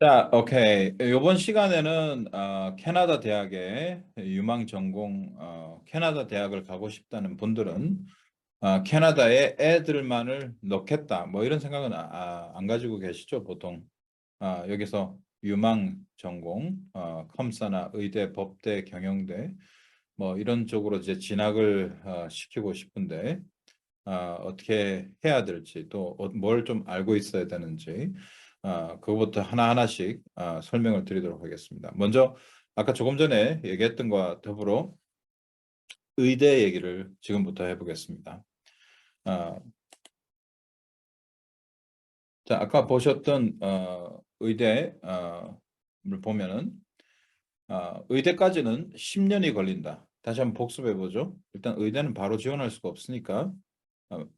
자, 오케이. 이번 시간에는 캐나다 대학의 유망 전공, 캐나다 대학을 가고 싶다는 분들은 캐나다에 애들만을 넣겠다. 뭐 이런 생각은 안 가지고 계시죠, 보통. 여기서 유망 전공, 컴사나 의대, 법대, 경영대, 뭐 이런 쪽으로 이제 진학을 시키고 싶은데, 어떻게 해야 될지 또 뭘 좀 알고 있어야 되는지 그것부터 하나하나씩 설명을 드리도록 하겠습니다. 먼저 아까 조금 전에 얘기했던 것과 더불어 의대 얘기를 지금부터 해보겠습니다. 아, 자, 아까 보셨던 의대를 보면은 의대까지는 10년이 걸린다. 다시 한번 복습해 보죠. 일단 의대는 바로 지원할 수가 없으니까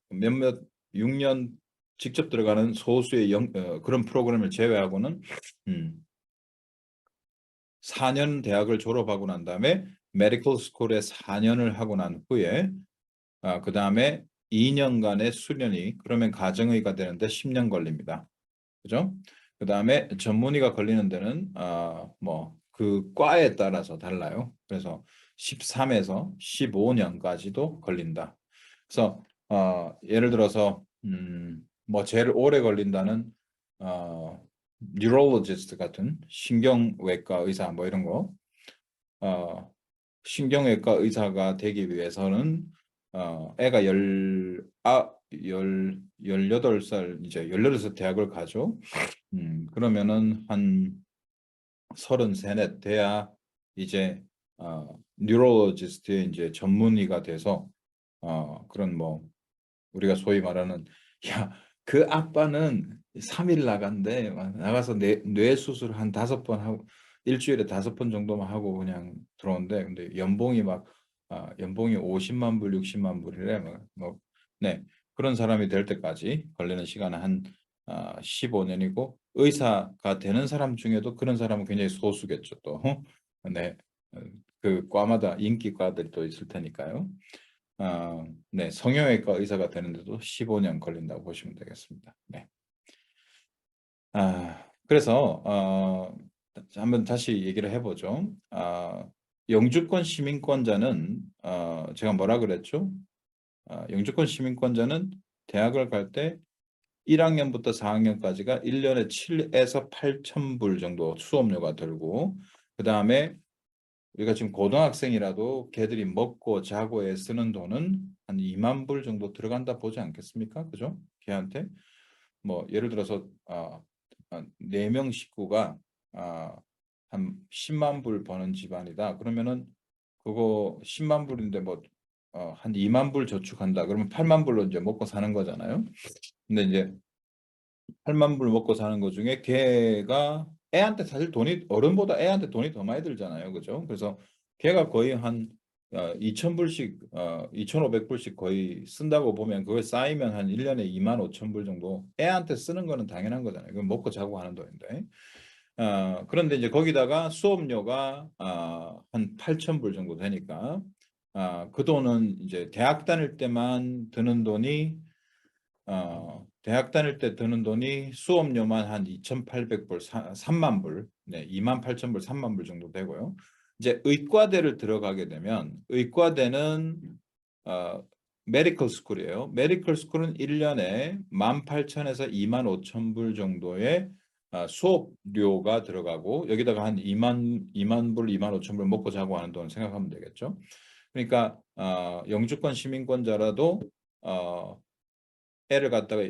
몇몇 6년 직접 들어가는 소수의 그런 프로그램을 제외하고는 4년 대학을 졸업하고 난 다음에 메디컬 스쿨에 4년을 하고 난 후에 그 다음에 2년간의 수련이 그러면 가정의가 되는데 10년 걸립니다. 그죠? 그 다음에 전문의가 걸리는 데는 뭐 그 과에 따라서 달라요. 그래서 13에서 15년까지도 걸린다. 그래서 예를 들어서 뭐 제일 오래 걸린다는 뉴럴로지스트 같은 신경외과 의사 뭐 이런 거 신경외과 의사가 되기 위해서는 애가 18살 이제 18살 대학을 가죠. 그러면은 한 33 돼야 이제 뉴럴로지스트의 이제 전문의가 돼서 그런 뭐 우리가 소위 말하는 야, 그 아빠는 3일 나간대. 나가서 뇌 수술 한 5번 하고 일주일에 5번 정도만 하고 그냥 들어온대. 근데 연봉이 막 연봉이 50만 불, 60만 불이래. 뭐, 네. 그런 사람이 될 때까지 걸리는 시간은 한 15년이고 의사가 되는 사람 중에도 그런 사람은 굉장히 소수겠죠, 또. 네. 그 과마다 인기과들이 또 있을 테니까요. 네, 성형외과 의사가 되는데도 15년 걸린다고 보시면 되겠습니다. 네. 그래서 한번 다시 얘기를 해보죠. 영주권 시민권자는 제가 뭐라 그랬죠? 영주권 시민권자는 대학을 갈 때 1학년부터 4학년까지가 1년에 7에서 8천 불 정도 수업료가 들고 그 다음에 우리가 지금 고등학생이라도 걔들이 먹고 자고에 쓰는 돈은 한 2만 불 정도 들어간다 보지 않겠습니까? 그죠? 걔한테 뭐 예를 들어서 4명 식구가 한 10만 불 버는 집안이다. 그러면은 그거 10만 불인데 뭐 한 2만 불 저축한다. 그러면 8만 불로 이제 먹고 사는 거잖아요. 근데 이제 8만 불 먹고 사는 것 중에 걔가 애한테 사실 돈이 어른보다 애한테 돈이 더 많이 들잖아요. 그죠? 그래서 걔가 거의 한 2천 불씩 2,500불씩 거의 쓴다고 보면 그걸 쌓이면 한 1년에 2만 5천 불 정도 애한테 쓰는 거는 당연한 거잖아요. 그건 먹고 자고 하는 돈인데. 그런데 이제 거기다가 수업료가 한 8천 불 정도 되니까 그 돈은 이제 대학 다닐 때만 드는 돈이 대학 다닐 때 드는 돈이 수업료만 한 2,800불, 3만 불, 네, 2만 8천 불, 3만 불 정도 되고요. 이제 의과대를 들어가게 되면 의과대는 메디컬 스쿨이에요. 메디컬 스쿨은 1년에 18,000에서 2만 5천 불 정도의 수업료가 들어가고 여기다가 한 2만 불, 2만 5천 불 먹고 자고 하는 돈 생각하면 되겠죠. 그러니까 영주권 시민권자라도 애를 갖다가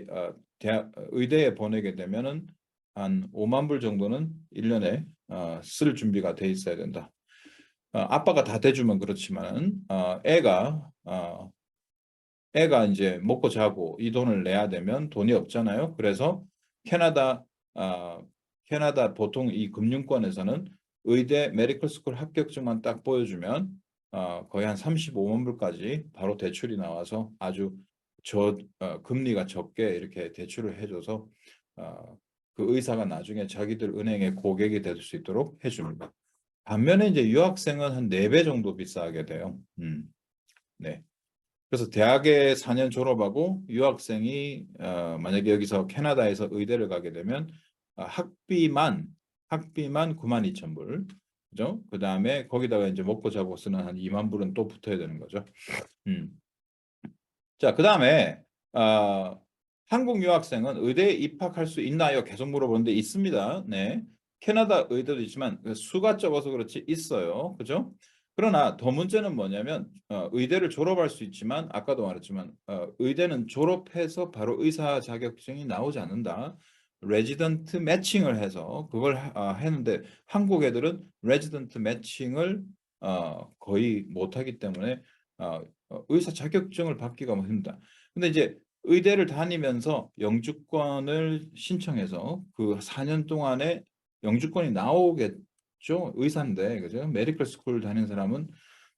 대학 의대에 보내게 되면은 한 5만 불 정도는 1년에 쓸 준비가 돼 있어야 된다. 아빠가 다 대주면 그렇지만 애가 이제 먹고 자고 이 돈을 내야 되면 돈이 없잖아요. 그래서 캐나다 어, 캐나다 보통 이 금융권에서는 의대 메디컬 스쿨 합격증만 딱 보여주면 거의 한 35만 불까지 바로 대출이 나와서 아주 금리가 적게 이렇게 대출을 해줘서 그 의사가 나중에 자기들 은행의 고객이 될 수 있도록 해줍니다. 반면에 이제 유학생은 한 4배 정도 비싸게 돼요. 네. 그래서 대학에 4년 졸업하고 유학생이 만약에 여기서 캐나다에서 의대를 가게 되면 학비만 학비만 92,000불. 그죠? 그다음에 거기다가 이제 먹고 자고 쓰는 한 2만 불은 또 붙어야 되는 거죠. 음. 자, 그다음에 한국 유학생은 의대에 입학할 수 있나요? 계속 물어보는데 있습니다. 네. 캐나다 의대도 있지만 수가 적어서 그렇지 있어요. 그죠? 그러나 더 문제는 뭐냐면 의대를 졸업할 수 있지만 아까도 말했지만 의대는 졸업해서 바로 의사 자격증이 나오지 않는다. 레지던트 매칭을 해서 그걸 했는데 한국 애들은 레지던트 매칭을 거의 못하기 때문에 의사 자격증을 받기가 뭐 힘들다. 근데 이제 의대를 다니면서 영주권을 신청해서 그 4년 동안에 영주권이 나오겠죠. 의사인데 그죠? 메디컬 스쿨 다니는 사람은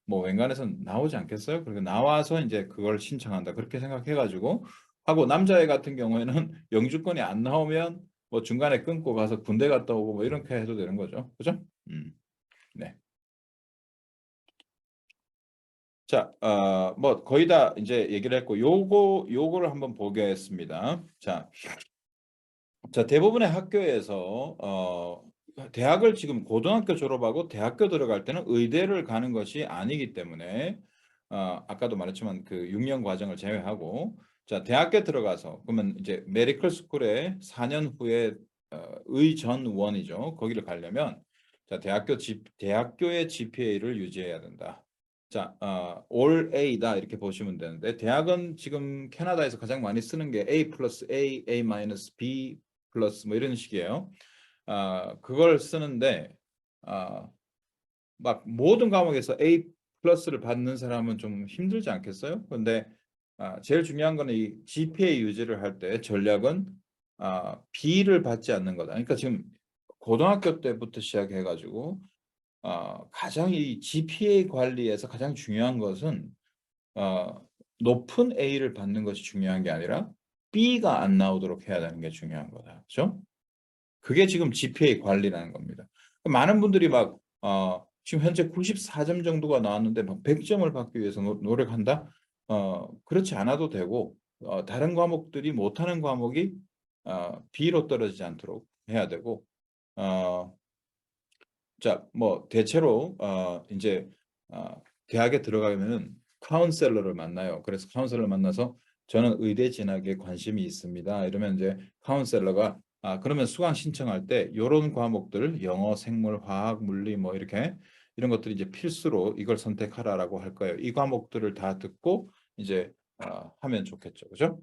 뭐 웬간해선 나오지 않겠어요? 그리고 나와서 이제 그걸 신청한다. 그렇게 생각해가지고 하고 남자애 같은 경우에는 영주권이 안 나오면 뭐 중간에 끊고 가서 군대 갔다 오고 뭐 이렇게 해도 되는 거죠. 그죠? 네. 자, 뭐 거의 다 이제 얘기를 했고 요거를 한번 보겠습니다. 자, 대부분의 학교에서 대학을 지금 고등학교 졸업하고 대학교 들어갈 때는 의대를 가는 것이 아니기 때문에 아까도 말했지만 그 6년 과정을 제외하고 자, 대학교 들어가서 그러면 이제 메디컬 스쿨에 4년 후에 의전원이죠. 거기를 가려면 자, 대학교의 GPA를 유지해야 된다. 자, all A다 이렇게 보시면 되는데 대학은 지금 캐나다에서 가장 많이 쓰는 게 A 플러스 A, A 마이너스 B 플러스 뭐 이런 식이에요. 그걸 쓰는데 막 모든 과목에서 A 플러스를 받는 사람은 좀 힘들지 않겠어요? 근데 제일 중요한 거는 이 GPA 유지를 할 때 전략은 B를 받지 않는 거다. 그러니까 지금 고등학교 때부터 시작해가지고 가장 이 GPA 관리에서 가장 중요한 것은 높은 A를 받는 것이 중요한 게 아니라 B가 안 나오도록 해야 되는 게 중요한 거다. 그렇죠? 그게 지금 GPA 관리라는 겁니다. 많은 분들이 막 지금 현재 94점 정도가 나왔는데 막 100점을 받기 위해서 노력한다? 그렇지 않아도 되고 다른 과목들이 못하는 과목이 B로 떨어지지 않도록 해야 되고 자, 뭐 대체로 이제 대학에 들어가면은 카운셀러를 만나요. 그래서 카운셀러를 만나서 저는 의대 진학에 관심이 있습니다. 이러면 이제 카운셀러가 그러면 수강 신청할 때 이런 과목들 영어, 생물, 화학, 물리 뭐 이렇게 이런 것들이 이제 필수로 이걸 선택하라라고 할 거예요. 이 과목들을 다 듣고 이제 하면 좋겠죠. 그죠?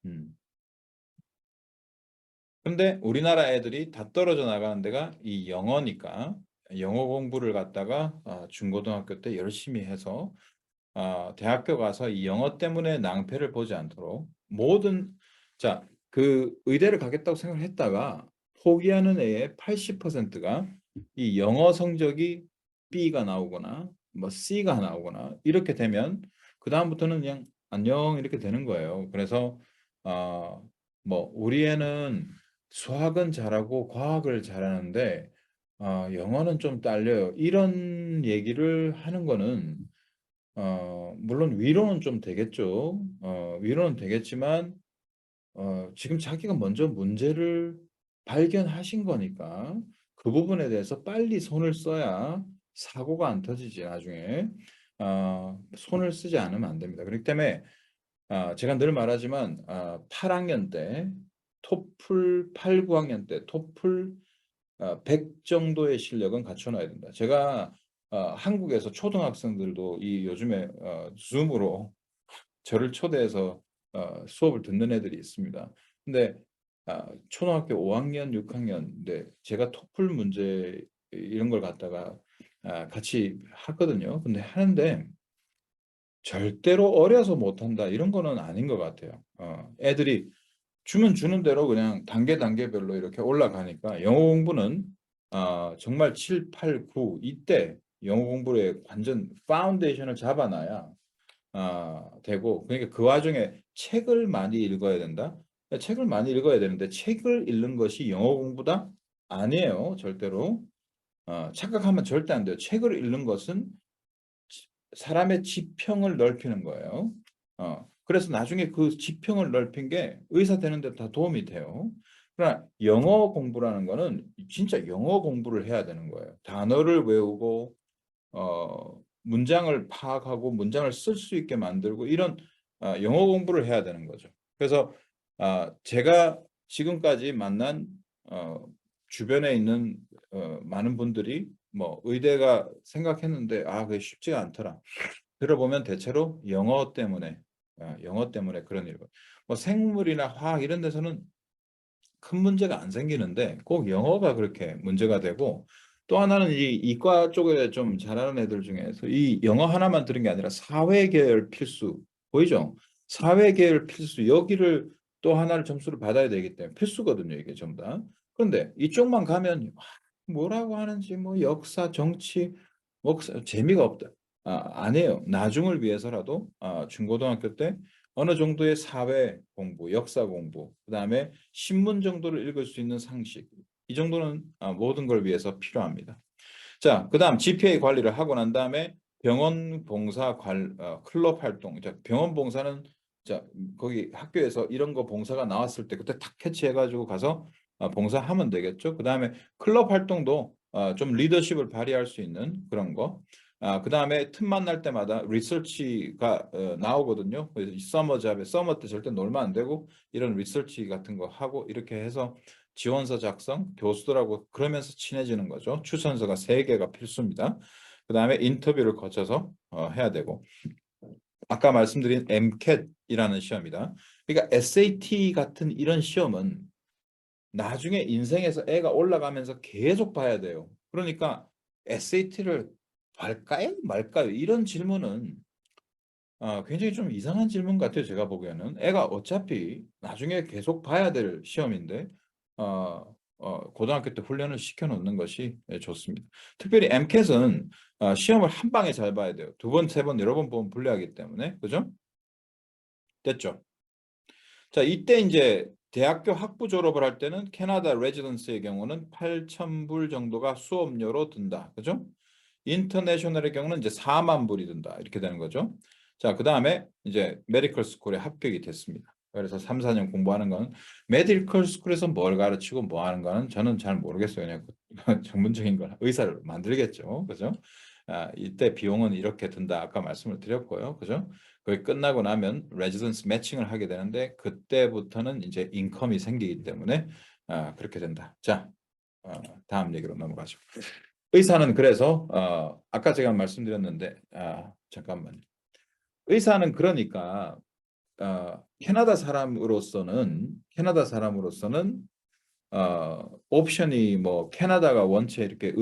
음. 근데 우리나라 애들이 다 떨어져 나가는 데가 이 영어니까 영어 공부를 갖다가 중고등학교 때 열심히 해서 대학교 가서 이 영어 때문에 낭패를 보지 않도록 모든 자, 그 의대를 가겠다고 생각을 했다가 포기하는 애의 80%가 이 영어 성적이 B가 나오거나 뭐 C가 나오거나 이렇게 되면 그다음부터는 그냥 안녕 이렇게 되는 거예요. 그래서 뭐 우리 애는 수학은 잘하고 과학을 잘하는데 영어는 좀 딸려요. 이런 얘기를 하는 거는 물론 위로는 좀 되겠죠. 위로는 되겠지만 지금 자기가 먼저 문제를 발견하신 거니까 그 부분에 대해서 빨리 손을 써야 사고가 안 터지지 나중에 손을 쓰지 않으면 안 됩니다. 그렇기 때문에 제가 늘 말하지만 8학년 때 토플 8, 9학년 때 토플 100 정도의 실력은 갖춰놔야 된다. 제가 한국에서 초등학생들도 이 요즘에 줌으로 저를 초대해서 수업을 듣는 애들이 있습니다. 근데 초등학교 5학년, 6학년인데 제가 토플 문제 이런 걸 갖다가 같이 하거든요. 근데 하는데 절대로 어려서 못한다 이런 거는 아닌 것 같아요. 애들이 주면 주는 대로 그냥 단계별로 이렇게 올라가니까 영어 공부는 정말 7, 8, 9 이때 영어 공부에 완전 파운데이션을 잡아놔야 되고 그러니까 그 와중에 책을 많이 읽어야 된다. 책을 많이 읽어야 되는데 책을 읽는 것이 영어 공부다? 아니에요. 절대로. 착각하면 절대 안 돼요. 책을 읽는 것은 사람의 지평을 넓히는 거예요. 그래서 나중에 그 지평을 넓힌 게 의사 되는 데 다 도움이 돼요. 그러나 영어 공부라는 거는 진짜 영어 공부를 해야 되는 거예요. 단어를 외우고 문장을 파악하고 문장을 쓸 수 있게 만들고 이런 영어 공부를 해야 되는 거죠. 그래서 제가 지금까지 만난 어 주변에 있는 많은 분들이 뭐 의대가 생각했는데 그게 쉽지가 않더라. 들어보면 대체로 영어 때문에 그런 일. 뭐 생물이나 화학 이런 데서는 큰 문제가 안 생기는데 꼭 영어가 그렇게 문제가 되고, 또 하나는 이 이과 쪽에 좀 잘하는 애들 중에서 이 영어 하나만 들은 게 아니라 사회계열 필수 보이죠? 사회계열 필수 여기를 또 하나를 점수를 받아야 되기 때문에 필수거든요, 이게 전부 다. 그런데 이쪽만 가면 뭐라고 하는지 뭐 역사, 정치 뭐 재미가 없다. 안 해요. 나중을 위해서라도 중고등학교 때 어느 정도의 사회 공부, 역사 공부, 그다음에 신문 정도를 읽을 수 있는 상식, 이 정도는 모든 걸 위해서 필요합니다. 자, 그다음 GPA 관리를 하고 난 다음에 병원 봉사 클럽 활동. 자, 병원 봉사는 자, 거기 학교에서 이런 거 봉사가 나왔을 때 그때 탁 캐치해 가지고 가서 봉사하면 되겠죠. 그다음에 클럽 활동도 좀 리더십을 발휘할 수 있는 그런 거. 그다음에 틈만 날 때마다 리서치가 나오거든요. 그래서 이 서머 때 절대 놀면 안 되고 이런 리서치 같은 거 하고 이렇게 해서 지원서 작성, 교수들하고 그러면서 친해지는 거죠. 추천서가 3개가 필수입니다. 그다음에 인터뷰를 거쳐서 해야 되고, 아까 말씀드린 MCAT이라는 시험이다. 그러니까 SAT 같은 이런 시험은 나중에 인생에서 애가 올라가면서 계속 봐야 돼요. 그러니까 SAT를 할까요? 말까요? 이런 질문은 굉장히 좀 이상한 질문 같아요. 제가 보기에는. 애가 어차피 나중에 계속 봐야 될 시험인데 고등학교 때 훈련을 시켜놓는 것이 좋습니다. 특별히 MCAT은 시험을 한 방에 잘 봐야 돼요. 2번, 3번, 여러 번 보면 불리하기 때문에. 그죠? 됐죠? 자, 이때 이제 대학교 학부 졸업을 할 때는 캐나다 레지던스의 경우는 8,000불 정도가 수업료로 든다. 그죠? 인터내셔널의 경우는 이제 4만 불이 든다. 이렇게 되는 거죠. 자, 그다음에 이제 메디컬 스쿨에 합격이 됐습니다. 그래서 3, 4년 공부하는 건 메디컬 스쿨에서 뭘 가르치고 뭐 하는 거는 저는 잘 모르겠어요. 그냥 전문적인 걸 의사를 만들겠죠. 그죠? 이때 비용은 이렇게 든다. 아까 말씀을 드렸고요. 그죠? 거기 끝나고 나면 레지던스 매칭을 하게 되는데 그때부터는 이제 인컴이 생기기 때문에 그렇게 된다. 자, 다음 얘기로 넘어가죠. 의사는 그래서 아까 제가 말씀드렸는데 잠깐만. 의사는 그러니까 캐나다 사람으로서는 옵션이 뭐 캐나다가 원체 이렇게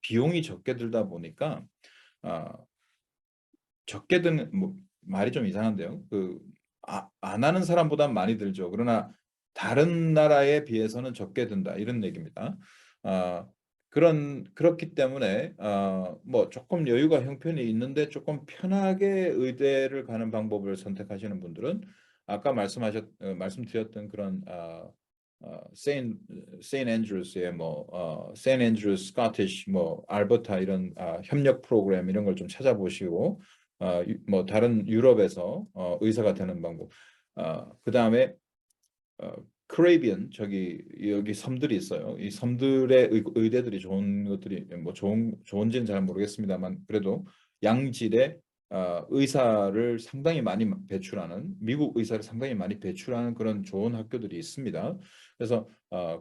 비용이 적게 들다 보니까 어, 적게 드는 뭐 말이 좀 이상한데요. 안 하는 사람보다 많이 들죠. 그러나 다른 나라에 비해서는 적게 든다 이런 얘기입니다. 어, 그렇기 때문에 뭐 조금 여유가 형편이 있는데 조금 편하게 의대를 가는 방법을 선택하시는 분들은 아까 말씀드렸던 그런 세인 앤드루스의 세인 앤드루스 스코티시 뭐 알버타 이런 협력 프로그램 이런 걸 좀 찾아보시고 뭐 다른 유럽에서 의사가 되는 방법. 그다음에 어, 크레이비언 여기 섬들이 있어요. 이 섬들의 의대들이 좋은 것들이 뭐 좋은지는 잘 모르겠습니다만 그래도 양질의 의사를 상당히 많이 배출하는 미국 의사를 상당히 많이 배출하는 그런 좋은 학교들이 있습니다. 그래서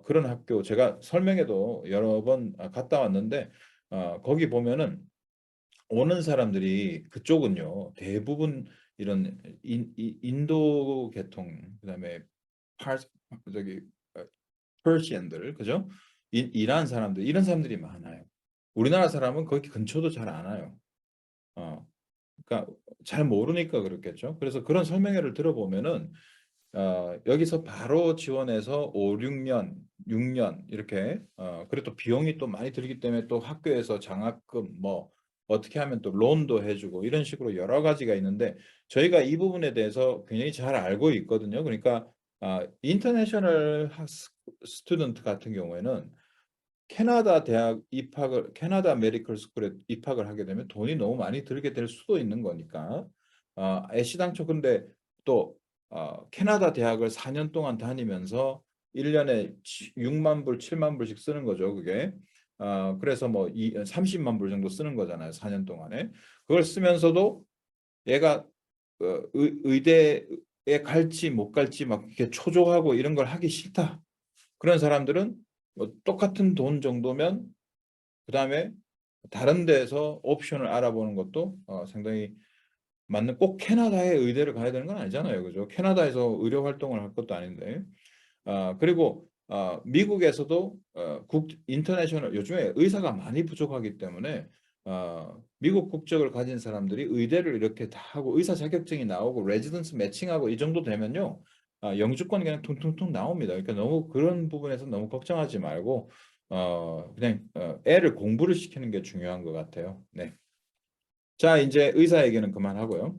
그런 학교 제가 설명회도 여러 번 갔다 왔는데 거기 보면은 오는 사람들이 그쪽은요 대부분 이런 인도 계통 그다음에 파 저기 퍼시안들 그죠? 이란 사람들 이런 사람들이 많아요. 우리나라 사람은 거기 근처도 잘 안 와요. 어, 그러니까 잘 모르니까 그렇겠죠. 그래서 그런 설명회를 들어보면은 여기서 바로 지원해서 5, 6년, 6년 이렇게 그리고 또 비용이 또 많이 들기 때문에 또 학교에서 장학금 뭐 어떻게 하면 또 론도 해주고 이런 식으로 여러 가지가 있는데 저희가 이 부분에 대해서 굉장히 잘 알고 있거든요. 그러니까 인터내셔널 스튜던트 같은 경우에는 캐나다 메디컬 스쿨에 입학을 하게 되면 돈이 너무 많이 들게 될 수도 있는 거니까 애시당초 근데 또 캐나다 대학을 4년 동안 다니면서 1년에 6만 불, 7만 불씩 쓰는 거죠, 그게. 그래서 뭐 30만 불 정도 쓰는 거잖아요, 4년 동안에. 그걸 쓰면서도 얘가 의대에 갈지 못 갈지 막 이렇게 초조하고 이런 걸 하기 싫다. 그런 사람들은 뭐 똑같은 돈 정도면 그다음에 다른 데서 옵션을 알아보는 것도 상당히 맞는, 꼭 캐나다의 의대를 가야 되는 건 아니잖아요. 그죠? 캐나다에서 의료 활동을 할 것도 아닌데. 그리고 미국에서도 인터내셔널, 요즘에 의사가 많이 부족하기 때문에 미국 국적을 가진 사람들이 의대를 이렇게 다 하고 의사 자격증이 나오고 레지던스 매칭하고 이 정도 되면요. 영주권 그냥 퉁퉁퉁 나옵니다. 그러니까 너무 그런 부분에서 너무 걱정하지 말고 그냥 애를 공부를 시키는 게 중요한 것 같아요. 네. 자, 이제 의사 얘기는 그만하고요.